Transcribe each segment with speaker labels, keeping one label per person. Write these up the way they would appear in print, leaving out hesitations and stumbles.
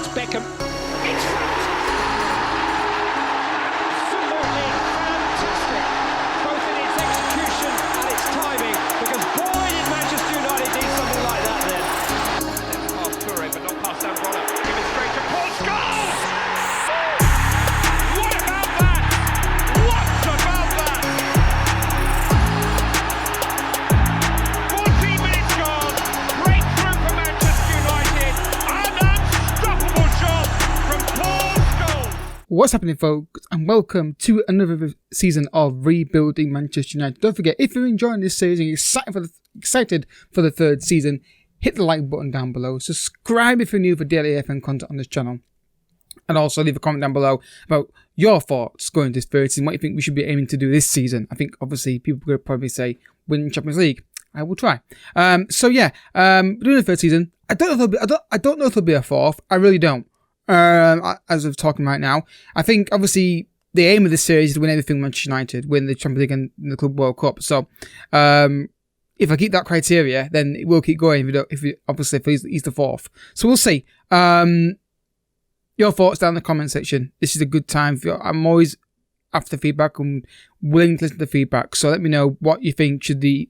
Speaker 1: It's Beckham. It's front. Absolutely fantastic, both in its execution and its timing. Because boy, did Manchester United need something like that then. Past Toure, but not past Zambrano. Give it straight to Paul Scholes. What about that? What about that? 14 minutes gone. Breakthrough for Manchester United. An unstoppable shot from Paul Scholes.
Speaker 2: What's happening, folks, and welcome to another season of Rebuilding Manchester United. Don't forget, if you're enjoying this series and you're excited for the third season, hit the like button down below, subscribe if you're new for daily FM content on this channel, and also leave a comment down below about your thoughts going to this third season, what you think we should be aiming to do this season. I think, obviously, people could probably say win Champions League. I will try. Doing the third season. I don't know if there'll be a fourth. I really don't. As of talking right now, I think obviously the aim of this series is to win everything Manchester United, win the Champions League and the Club World Cup. So, if I keep that criteria, then it will keep going. If he's the fourth, so we'll see. Your thoughts down in the comment section. This is a good time. I'm always after feedback. I'm willing to listen to feedback. So let me know what you think should the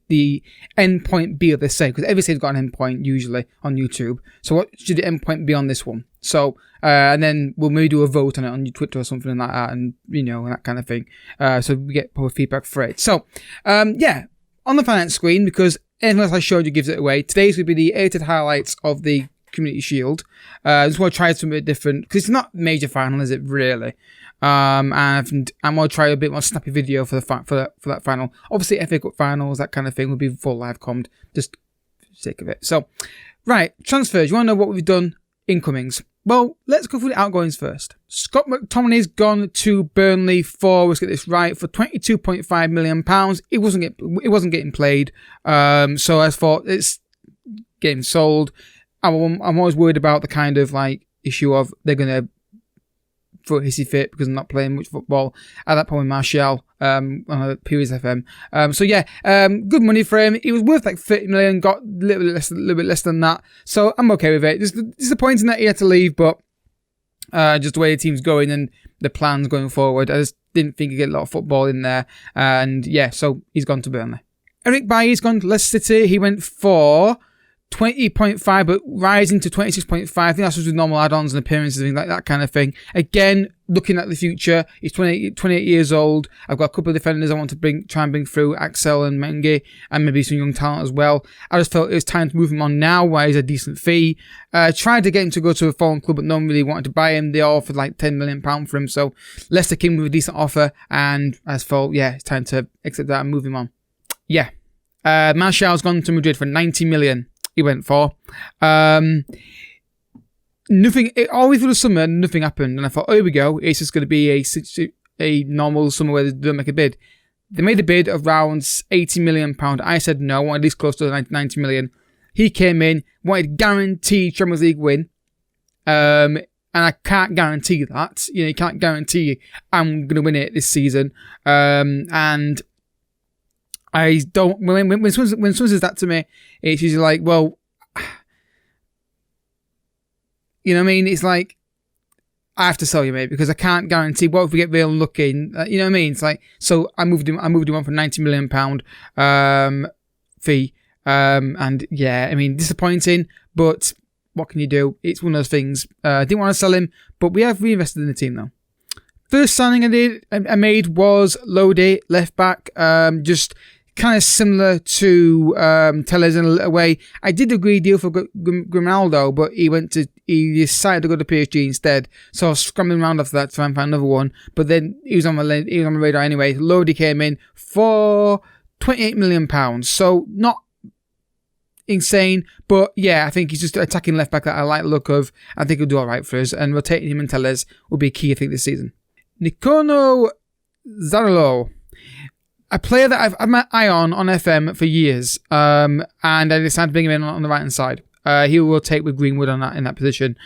Speaker 2: end point be of this say, because every say's got an end point usually on YouTube. So what should the end point be on this one? So and then we'll maybe do a vote on it on Twitter or something like that, and that kind of thing. So we get proper feedback for it. So on the finance screen, because anything else I showed you gives it away. Today's will be the edited highlights of the Community Shield. I just want to try something a bit different, because it's not a major final, is it really? And I'm going to try a bit more snappy video for that final. Obviously, FA Cup finals, that kind of thing, will be full live commed, just for the sake of it. So, right, transfers. You want to know what we've done? Incomings. Well, let's go through the outgoings first. Scott McTominay's gone to Burnley for, let's get this right, for £22.5 million. It wasn't getting played. So I thought it's getting sold. I'm always worried about the kind of issue of they're going to throw a hissy fit because I'm not playing much football at that point with Martial on a previous FM. Good money for him. He was worth 30 million, got a little bit less than that. So I'm okay with it. Just disappointing that he had to leave, but just the way the team's going and the plans going forward, I just didn't think he'd get a lot of football in there. And so he's gone to Burnley. Eric Bailly's gone to Leicester City. He went for 20.5, but rising to 26.5. I think that's just with normal add-ons and appearances and like that kind of thing. Again, looking at the future, he's 28 years old. I've got a couple of defenders I want to try and bring through, Axel and Mengi, and maybe some young talent as well. I just felt it was time to move him on now, while he's a decent fee. Tried to get him to go to a foreign club, but no one really wanted to buy him. They all offered £10 million for him, so Leicester came with a decent offer, and I just felt, it's time to accept that and move him on. Martial's gone to Madrid for 90 million. He went for. Nothing. Always through the summer, nothing happened, and I thought, here we go. It's just going to be a normal summer where they don't make a bid. They made a bid of around £80 million. I said no. I wanted this close to 90 million. He came in, wanted guaranteed Champions League win, and I can't guarantee that. You can't guarantee I'm going to win it this season, and I don't. When someone says that to me, it's usually like, well, It's like, I have to sell you, mate, because I can't guarantee. What if we get real unlucky? It's like, so I moved him on for £90 million fee. Disappointing, but what can you do? It's one of those things. I didn't want to sell him, but we have reinvested in the team though. First signing I made was Lodi, left back. Just kind of similar to Tellez in a little way. I did agree a deal for Grimaldo, but he decided to go to PSG instead. So I was scrambling around after that to try and find another one. But then he was on my radar anyway. Lodi came in for £28 million. So not insane, but I think he's just attacking left back that I like the look of. I think he'll do all right for us, and rotating him and Tellez will be key, I think, this season. Nicono Zarolo, a player that I've had my eye on FM for years, and I decided to bring him in on the right hand side. He will rotate with Greenwood in that position.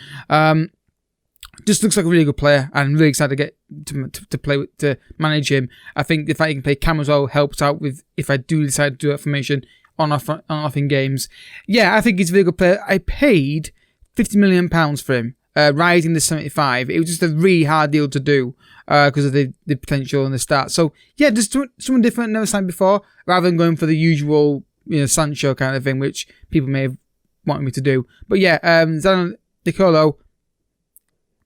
Speaker 2: Just looks like a really good player, and I'm really excited to get to manage him. I think the fact he can play cam as well helps out with if I do decide to do that formation on off in games. I think he's a really good player. I paid £50 million for him. rising to 75. It was just a really hard deal to do because of the potential and the start. So yeah, just someone different, never signed before, rather than going for the usual, Sancho kind of thing, which people may have wanted me to do. But yeah, Zidane Nicolo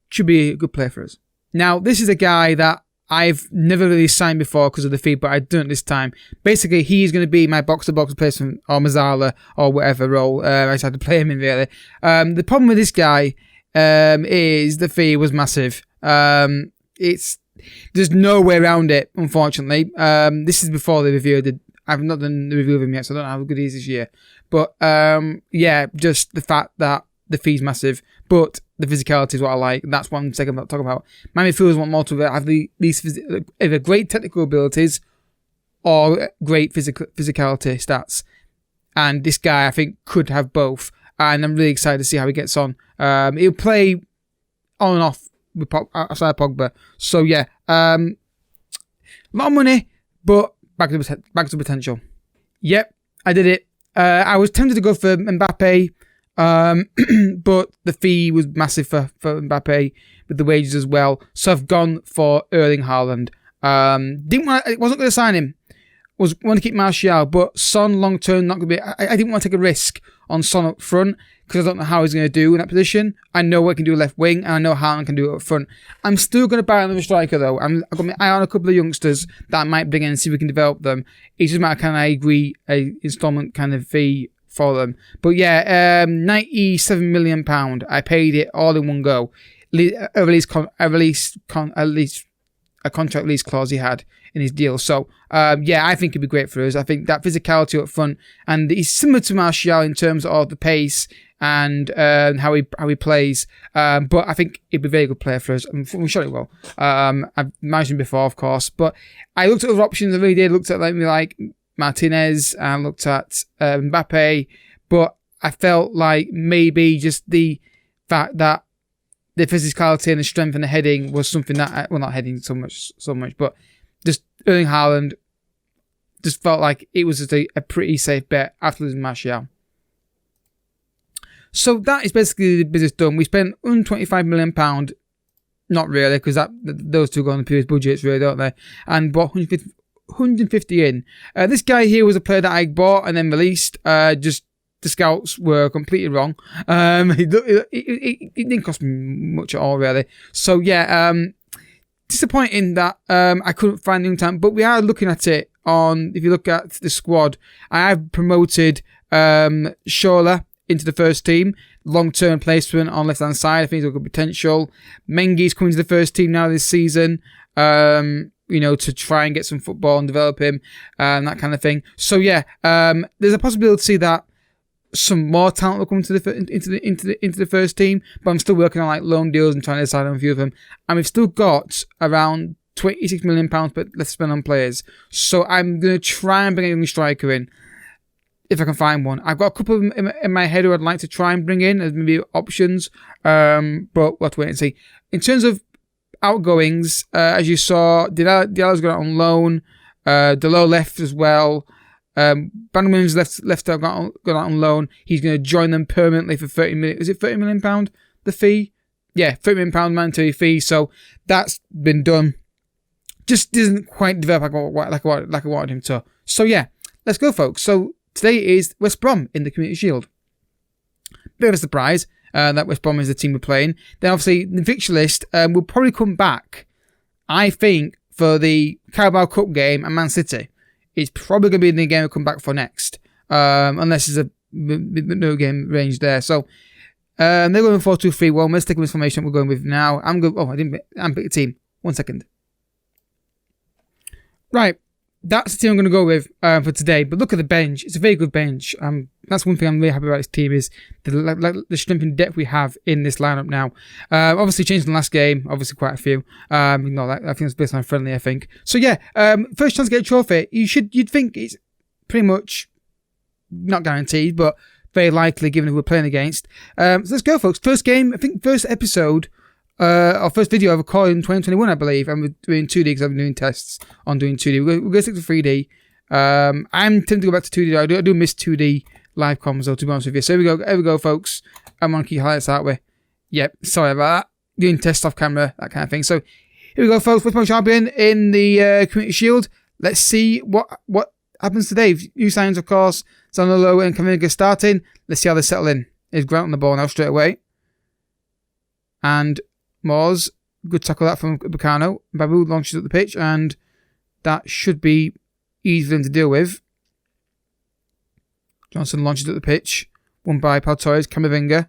Speaker 2: should be a good player for us. Now, this is a guy that I've never really signed before because of the fee, but I've done it this time. Basically, he's going to be my box-to-box replacement or Mazzala or whatever role I decided to play him in, really. The problem with this guy is the fee was massive. There's no way around it, unfortunately. This is before the review. I've not done the review of him yet, so I don't know how good he is this year. But yeah, just the fact that the fee's massive, but the physicality is what I like. That's what I'm talking about. My midfielders want more to have either great technical abilities or great physicality stats. And this guy, I think, could have both. And I'm really excited to see how he gets on. He'll play on and off with outside Pogba. So yeah, a lot of money, but back to potential. Yep, I did it. I was tempted to go for Mbappe. But the fee was massive for Mbappe with the wages as well. So I've gone for Erling Haaland. Wasn't going to sign him. Want to keep Martial, but Son long term not going to be. I didn't want to take a risk on Son up front because I don't know how he's going to do in that position. I know what he can do left wing, and I know Haaland can do it up front. I'm still going to buy another striker though. I've got my eye on a couple of youngsters that I might bring in and see if we can develop them. It's just a matter can I agree a instalment kind of fee for them. But yeah, £97 million. I paid it all in one go. A contract release clause he had in his deal. So yeah, I think it'd be great for us. I think that physicality up front, and he's similar to Martial in terms of the pace and how he plays. But I think it'd be a very good player for us. I'm sure it will. I've mentioned before, of course, but I looked at other options. I really did. Looked at like Martinez and looked at Mbappe, but I felt like maybe just the fact that the physicality and the strength and the heading was something that, well, not heading so much, but just Erling Haaland just felt like it was just a pretty safe bet after losing Martial. So that is basically the business done. We spent £125 million, not really, because those two go on the previous budgets, really, don't they? And bought 150 in. This guy here was a player that I bought and then released. Just the scouts were completely wrong. It didn't cost me much at all, really. So yeah, disappointing that I couldn't find the time. But we are looking at it on. If you look at the squad, I have promoted Shola into the first team. Long-term placement on left-hand side. I think he's got good potential. Mengi's coming to the first team now this season. To try and get some football and develop him, that kind of thing. So yeah, there's a possibility that some more talent will come into the first team, but I'm still working on like loan deals and trying to decide on a few of them. And we've still got around £26 million left to spend on players. So I'm gonna try and bring a young striker in if I can find one. I've got a couple of them in my head who I'd like to try and bring in as maybe options, but we'll have to wait and see. In terms of outgoings, as you saw, Diallo's gone out on loan. Delo left as well. Bannerman's left out, gone out on loan. He's going to join them permanently for £30 million. Is it £30 million, the fee? Yeah, £30 million mandatory fee. So that's been done. Just doesn't quite develop like I wanted him to. So yeah, let's go, folks. So today is West Brom in the Community Shield. Bit of a surprise. That West Brom is the team we're playing. Then obviously the fixture list will probably come back, I think, for the Carabao Cup game and Man City. It's probably going to be the game we'll come back for next, unless there's no game range there. So they're going 4-2-3-1. Let's take this formation we're going with now. I'm pick the team. 1 second. Right. That's the team I'm going to go with for today. But look at the bench. It's a very good bench. That's one thing I'm really happy about this team is the strength and depth we have in this lineup now. Obviously changed in the last game. Obviously quite a few. I think it's based on friendly, I think. So yeah, first chance to get a trophy. You'd think it's pretty much not guaranteed, but very likely given who we're playing against. So let's go, folks. First game, I think first episode. Our first video I recorded in 2021, I believe, and we're doing 2D because I've been doing tests on doing 2D. We're going to stick to 3D. I'm tempted to go back to 2D. I do miss 2D live comms, though, to be honest with you. So here we go, folks. I'm on key highlights, aren't we? Yep, sorry about that. Doing tests off camera, that kind of thing. So here we go, folks. West Bromwich Albion in the Community Shield. Let's see what happens today. New signs, of course. Zanolo and Camavinga starting. Let's see how they settle in. Here's Grant on the ball now straight away. And Moores, good tackle that from Bacano. Babu launches up the pitch, and that should be easy for him to deal with. Johnson launches up the pitch. Won by Pau Torres. Camavinga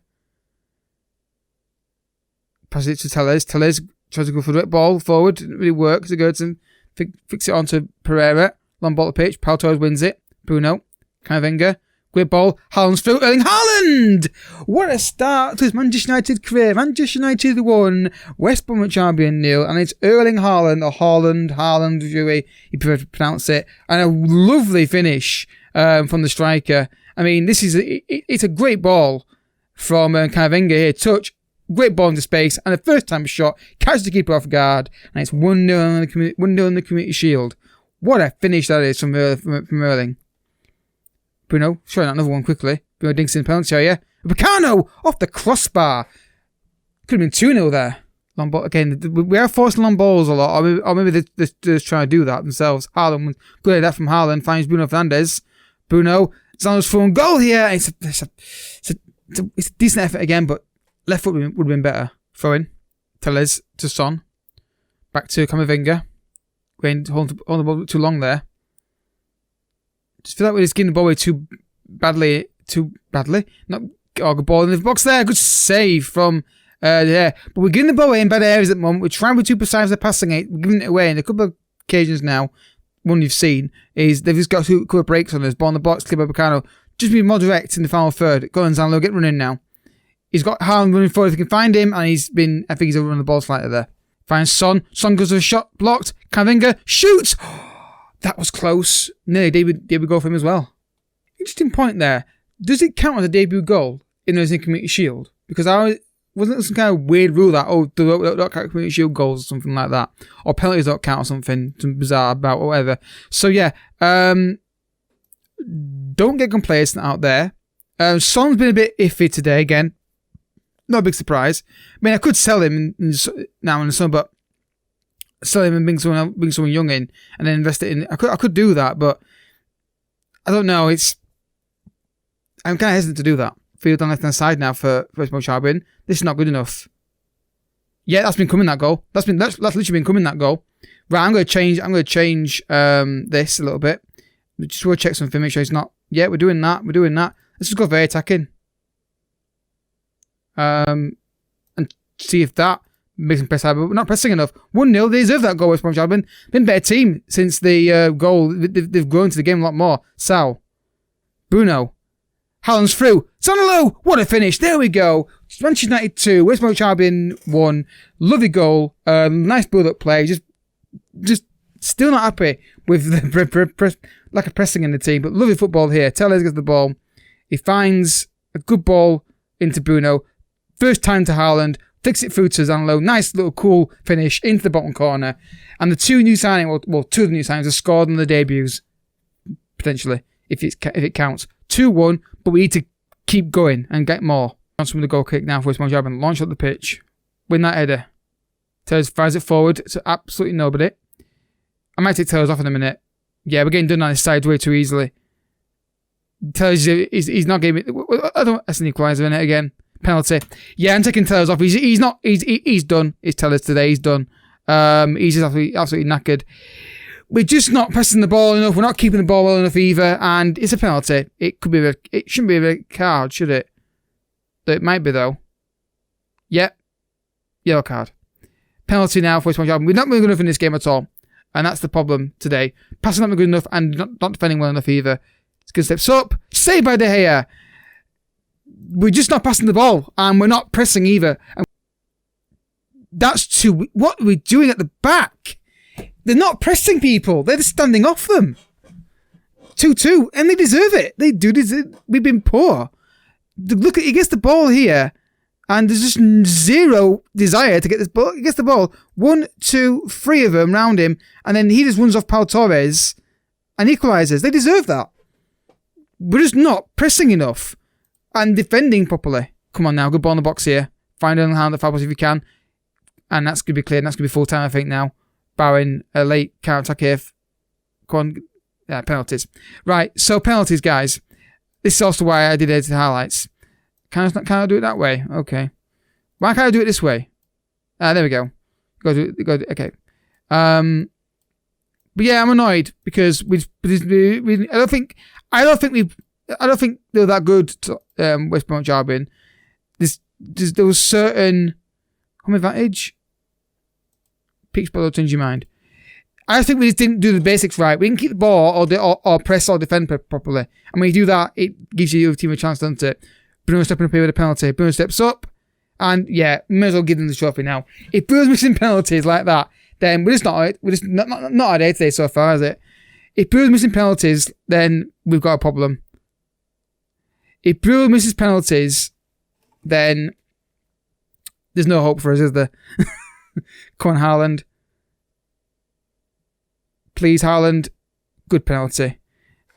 Speaker 2: passes it to Tellez. Tellez tries to go for the ball forward. Didn't really work. So Gertson fix it onto Pereira. Long ball to pitch. Pau Torres wins it. Bruno. Camavinga. Great ball. Haaland's through. Erling Haaland! What a start to his Manchester United career. Manchester United 1, West Bromwich Albion 0. And it's Erling Haaland, or Haaland, whichever you prefer to pronounce it. And a lovely finish from the striker. I mean, it's a great ball from Camavinga here. Touch. Great ball into space. And the first time shot. Catches the keeper off guard. And it's 1-0 in the Community Shield. What a finish that is from Erling. Bruno, showing out another one quickly. Bruno dinks in the penalty area. Bacano off the crossbar. Could have been 2-0 there. Long ball again. We are forcing long balls a lot, or maybe they're just trying to do that themselves. Haaland, good at that from Haaland. Finds Bruno Fernandes. Bruno, Zano's full goal here. It's a decent effort again, but left foot would have been better. Throw in. Tellez to Son. Back to Camavinga. Going holding the ball too long there. Just feel like we're just getting the ball away too badly. Not good ball in the box there. Good save from there. But we're getting the ball away in bad areas at the moment. We're trying to be too precise with passing it. We're giving it away. And a couple of occasions now, one you've seen, is they've just got a couple of breaks on us. Ball in the box, clear by Bacano. Just be more direct in the final third. Go on, Zanlo, get running now. He's got Haaland running forward if he can find him. And I think he's overrun the ball slightly there. Finds Son. Son goes to a shot. Blocked. Camavinga shoots. That was close. Nearly debut goal for him as well. Interesting point there. Does it count as a debut goal in the Community Shield? Because wasn't there some kind of weird rule that, they don't count Community Shield goals or something like that? Or penalties don't count or something bizarre about or whatever. So yeah, don't get complacent out there. Son's been a bit iffy today again. Not a big surprise. I mean, I could sell him now and so, but sell him and bring someone young in and then invest it in. I could do that, but I don't know. I'm kind of hesitant to do that. Field on left hand side now for West Bromwich Albion. This is not good enough. Yeah, that's been coming, that goal. That's literally been coming, that goal. Right, I'm going to change this a little bit. Just want to check something, make sure it's not. Yeah, we're doing that. Let's just go very attacking. And see if that makes them press high, but we're not pressing enough. 1-0, they deserve that goal, West Bromwich Albion. Been a better team since the goal. They've grown to the game a lot more. Sal. Bruno. Haaland's through. Sonalo! What a finish. There we go. Manchester United 2, West Bromwich Albion 1. Lovely goal. Nice build-up play. Just still not happy with the lack of pressing in the team, but lovely football here. Tellez gets the ball. He finds a good ball into Bruno. First time to Haaland. Flicks it through to Zanlo. Nice little cool finish into the bottom corner. And the two of the new signings have scored on the debuts. Potentially, if it counts. 2-1, but we need to keep going and get more. Johnson with the goal kick now for West Bromwich Albion. Launch up the pitch. Win that header. Tellez fires it forward to absolutely nobody. I might take Tellez off in a minute. Yeah, we're getting done on this side way too easily. Tellez, he's not getting it. That's an equaliser in it again. Penalty. Yeah, I'm taking Tellez off. He's done. It's Tellez today. He's done. He's just absolutely knackered. We're just not pressing the ball enough. We're not keeping the ball well enough either, and it's a penalty. It shouldn't be a red card, should it? It might be though. Yep. Yellow card. Penalty now for West Bromwich Albion. We're not really good enough in this game at all, and that's the problem today. Passing not good enough, and not defending well enough either. It's good steps up. Saved by De Gea. We're just not passing the ball, and we're not pressing either. And that's too. What are we doing at the back? They're not pressing people. They're just standing off them. 2-2, and they deserve it. They do deserve. We've been poor. Look, he gets the ball here, and there's just zero desire to get this ball. He gets the ball. 1, 2, 3 of them round him, and then he just runs off Pau Torres and equalises. They deserve that. We're just not pressing enough and defending properly. Come on now, good ball in the box here. find Erling Haaland at far post if you can. And that's going to be clear. And that's going to be full time, I think, now. Barring a late counter-attack here. Penalties. Right, so penalties, guys. This is also why I did edited highlights. Can I do it that way? Okay. Why can't I do it this way? There we go. Okay. But yeah, I'm annoyed because I don't think they're that good to, West Bromwich Albion. There was certain home advantage. Peak spot, change your mind. I think we just didn't do the basics right. We didn't keep the ball or press or defend properly. And when you do that, it gives you the other team a chance, doesn't it? Bruno stepping up here with a penalty. Bruno steps up. And yeah, we may as well give them the trophy now. If Bruno's missing penalties like that, then we're just not our day today so far, is it? If Bruno's missing penalties, then we've got a problem. If Bruno misses penalties, then there's no hope for us, is there? Come on, Haaland. Please, Haaland. Good penalty.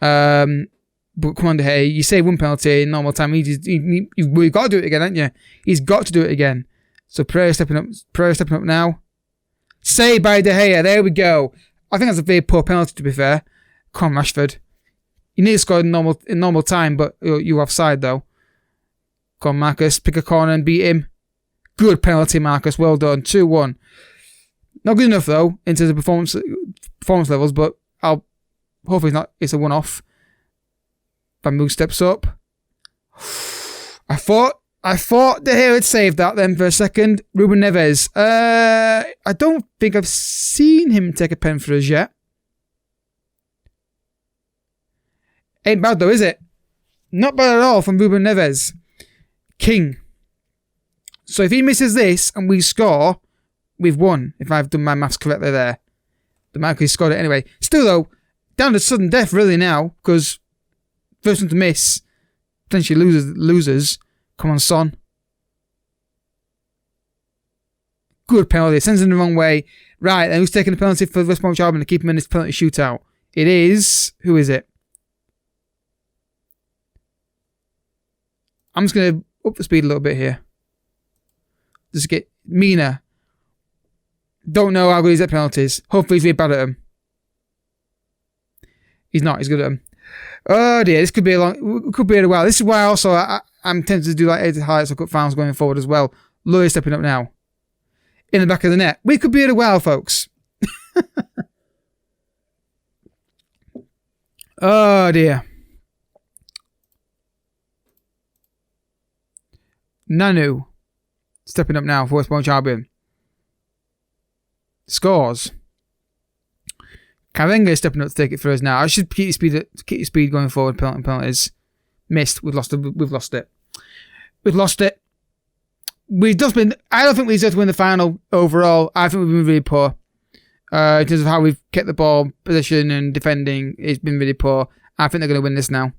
Speaker 2: But come on, De Gea. You save one penalty in normal time. We've got to do it again, haven't you? He's got to do it again. So Pereira stepping up now. Saved by De Gea. There we go. I think that's a very poor penalty, to be fair. Come on, Rashford. You need to score in normal time, but you're offside, though. Come on, Marcus. Pick a corner and beat him. Good penalty, Marcus. Well done. 2-1. Not good enough, though, in terms of performance levels, but hopefully it's a one-off. Van Moog steps up. I thought De Gea had saved that then for a second. Ruben Neves. I don't think I've seen him take a pen for us yet. Ain't bad though, is it? Not bad at all from Ruben Neves. King. So if he misses this and we score, we've won. If I've done my maths correctly there. The Michael scored it anyway. Still though, down to sudden death really now, because first one to miss, potentially losers. Come on, Son. Good penalty. Sends him the wrong way. Right, then who's taking the penalty for West Bromwich Albion to keep him in this penalty shootout? It is... Who is it? I'm just going to up the speed a little bit here. Just get... Mina. Don't know how good he's at penalties. Hopefully he's really bad at them. He's not. He's good at them. Oh dear, this could be a while. This is why also I'm tempted to do like edited highlights or cut finals going forward as well. Lloyd stepping up now. In the back of the net. We could be here a while, folks. Oh dear. Nanu stepping up now for West Bromwich Albion. Scores. Karenga is stepping up to take it for us now. I should keep your speed going forward. Penalties missed. We've lost it. I don't think we deserve to win the final overall. I think we've been really poor in terms of how we've kept the ball position and defending. It's been really poor. I think they're going to win this now.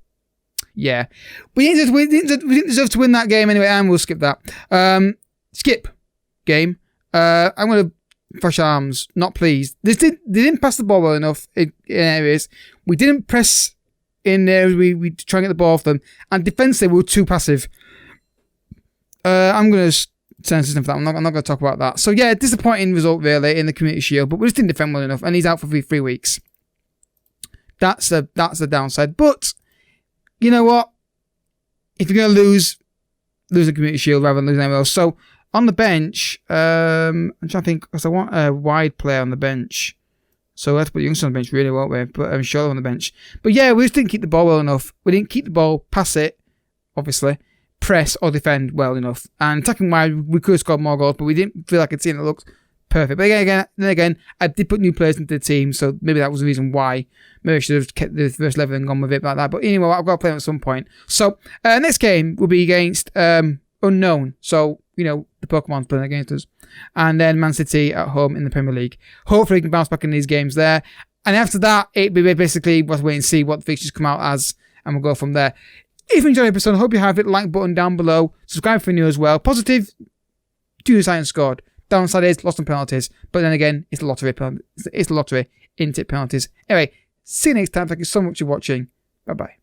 Speaker 2: Yeah, we didn't deserve to win that game anyway, and we'll skip that. Skip game. I'm going to fresh arms. Not pleased. They didn't pass the ball well enough in areas. We didn't press in there. We try and get the ball off them, and defensively we were too passive. I'm going to send system for that. I'm not going to talk about that. So yeah, disappointing result really in the Community Shield, but we just didn't defend well enough, and he's out for 3 weeks. That's the downside. But you know what? If you're going to lose the Community Shield rather than lose anyone else. So on the bench, I'm trying to think, because I want a wide player on the bench. So we have to put Youngster on the bench, really, won't we? But I'm sure on the bench. But yeah, we just didn't keep the ball well enough. We didn't keep the ball, pass it, obviously, press or defend well enough. And attacking wise, we could have scored more goals, but we didn't feel like a team that looked perfect. But again, I did put new players into the team, so maybe that was the reason why. Maybe I should have kept the first level and gone with it like that. But anyway, I've got to play them at some point. So next game will be against Unknown. So, you know, the Pokemon's playing against us. And then Man City at home in the Premier League. Hopefully we can bounce back in these games there. And after that, it'll be basically we'll wait and see what the fixtures come out as, and we'll go from there. If you enjoyed the episode, I hope you have it. Like button down below. Subscribe for new as well. Positive, Junior Science scored. Downside is lost on penalties. But then again, it's a lottery. It's a lottery. In-tip penalties. Anyway, see you next time. Thank you so much for watching. Bye-bye.